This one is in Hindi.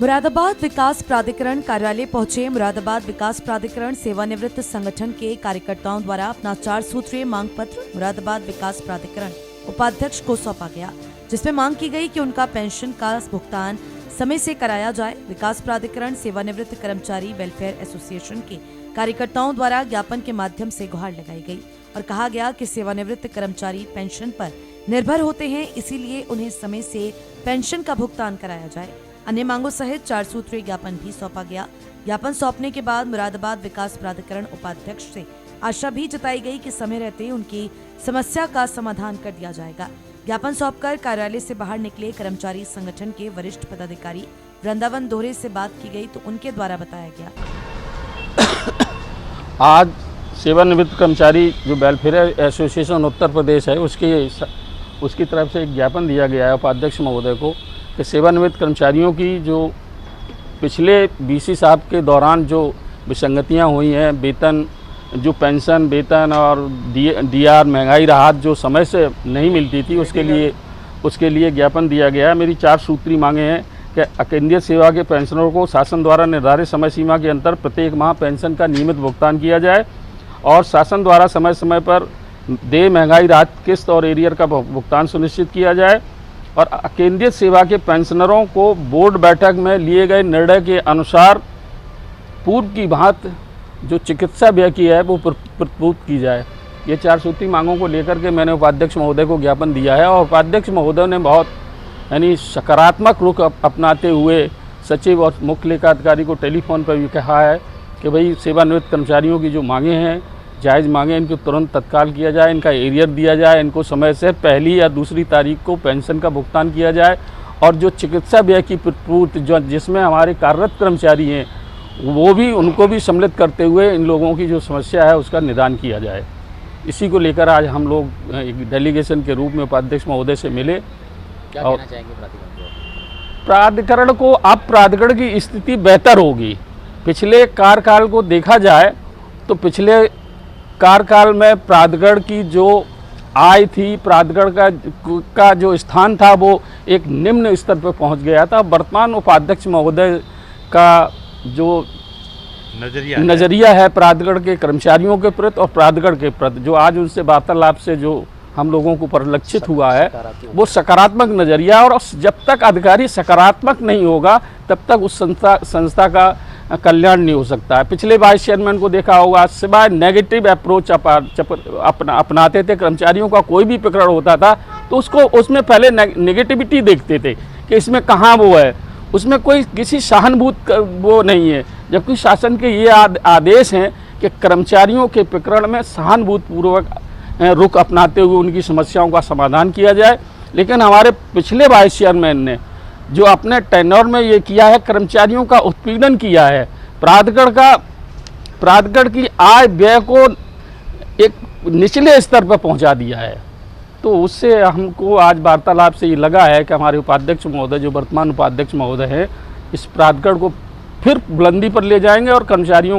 मुरादाबाद विकास प्राधिकरण कार्यालय पहुंचे मुरादाबाद विकास प्राधिकरण सेवानिवृत्त संगठन के कार्यकर्ताओं द्वारा अपना 4 सूत्रीय मांग पत्र मुरादाबाद विकास प्राधिकरण उपाध्यक्ष को सौंपा गया, जिसमें मांग की गई कि उनका पेंशन का भुगतान समय से कराया जाए। विकास प्राधिकरण सेवानिवृत्त कर्मचारी वेलफेयर एसोसिएशन के कार्यकर्ताओं द्वारा ज्ञापन के माध्यम से गुहार लगाई गई और कहा गया कि सेवानिवृत्त कर्मचारी पेंशन पर निर्भर होते हैं, इसीलिए उन्हें समय से पेंशन का भुगतान कराया जाए। अन्य मांगों सहित 4 सूत्रीय ज्ञापन भी सौंपा गया। ज्ञापन सौंपने के बाद मुरादाबाद विकास प्राधिकरण उपाध्यक्ष से आशा भी जताई गई कि समय रहते उनकी समस्या का समाधान कर दिया जाएगा। ज्ञापन सौंपकर कार्यालय से बाहर निकले कर्मचारी संगठन के वरिष्ठ पदाधिकारी वृंदावन दोहरे से बात की गई तो उनके द्वारा बताया गया, आज सेवानिवृत्त कर्मचारी जो वेलफेयर एसोसिएशन उत्तर प्रदेश है उसकी तरफ से एक ज्ञापन दिया गया है उपाध्यक्ष महोदय को कि सेवानिवृत्त कर्मचारियों की जो पिछले बीसी साहब के दौरान जो विसंगतियां हुई हैं, वेतन जो पेंशन वेतन और डीआर महंगाई राहत जो समय से नहीं मिलती थी, उसके लिए ज्ञापन दिया गया है। मेरी 4 सूत्री मांगे हैं कि केंद्रीय सेवा के पेंशनरों को शासन द्वारा निर्धारित समय सीमा के अंतर प्रत्येक माह पेंशन का नियमित भुगतान किया जाए और शासन द्वारा समय समय पर देय महंगाई राहत किस्त और एरियर का भुगतान सुनिश्चित किया जाए और केंद्रीय सेवा के पेंशनरों को बोर्ड बैठक में लिए गए निर्णय के अनुसार पूर्व की भांति जो चिकित्सा व्यय की है वो प्रस्तुत की जाए। ये 4 सूत्री मांगों को लेकर के मैंने उपाध्यक्ष महोदय को ज्ञापन दिया है और उपाध्यक्ष महोदय ने बहुत सकारात्मक रुख अपनाते हुए सचिव और मुख्य लेखाधिकारी को टेलीफोन पर भी कहा है कि भाई सेवानिवृत्त कर्मचारियों की जो मांगे हैं जायज़ मांगे, इनको तुरंत तत्काल किया जाए, इनका एरियर दिया जाए, इनको समय से पहली या दूसरी तारीख को पेंशन का भुगतान किया जाए और जो चिकित्सा व्यय की पूर्ति जो जिसमें हमारे कार्यरत कर्मचारी हैं वो भी उनको भी सम्मिलित करते हुए इन लोगों की जो समस्या है उसका निदान किया जाए। इसी को लेकर आज हम लोग एक डेलीगेशन के रूप में उपाध्यक्ष महोदय से मिले। क्या कहना चाहेंगे प्राधिकरण को? अब प्राधिकरण की स्थिति बेहतर होगी। पिछले कार्यकाल को देखा जाए तो पिछले कार्यकाल में प्राधिकरण की जो आय थी, प्राधिकरण का जो स्थान था वो एक निम्न स्तर पर पहुंच गया था। वर्तमान उपाध्यक्ष महोदय का जो नज़रिया है प्राधिकरण के कर्मचारियों के प्रति और प्राधिकरण के प्रति जो आज उनसे वार्तालाप से जो हम लोगों को परिलक्षित हुआ है वो सकारात्मक नज़रिया, और जब तक अधिकारी सकारात्मक नहीं होगा तब तक उस संस्था का कल्याण नहीं हो सकता है। पिछले वाइस चेयरमैन को देखा होगा, सिवाय नेगेटिव अप्रोच अपनाते थे। कर्मचारियों का कोई भी प्रकरण होता था तो उसमें पहले नेगेटिविटी देखते थे कि इसमें कहाँ वो है, उसमें कोई किसी सहानुभूति वो नहीं है। जबकि शासन के ये आदेश हैं कि कर्मचारियों के प्रकरण में सहानुभूतिपूर्वक रुख अपनाते हुए उनकी समस्याओं का समाधान किया जाए। लेकिन हमारे पिछले वाइस चेयरमैन ने जो अपने टेन्योर में ये किया है, कर्मचारियों का उत्पीड़न किया है, प्राधिकरण की आय व्यय को एक निचले स्तर पर पहुंचा दिया है। तो उससे हमको आज वार्तालाप से ये लगा है कि हमारे उपाध्यक्ष महोदय जो वर्तमान उपाध्यक्ष महोदय हैं इस प्राधिकरण को फिर बुलंदी पर ले जाएंगे और कर्मचारियों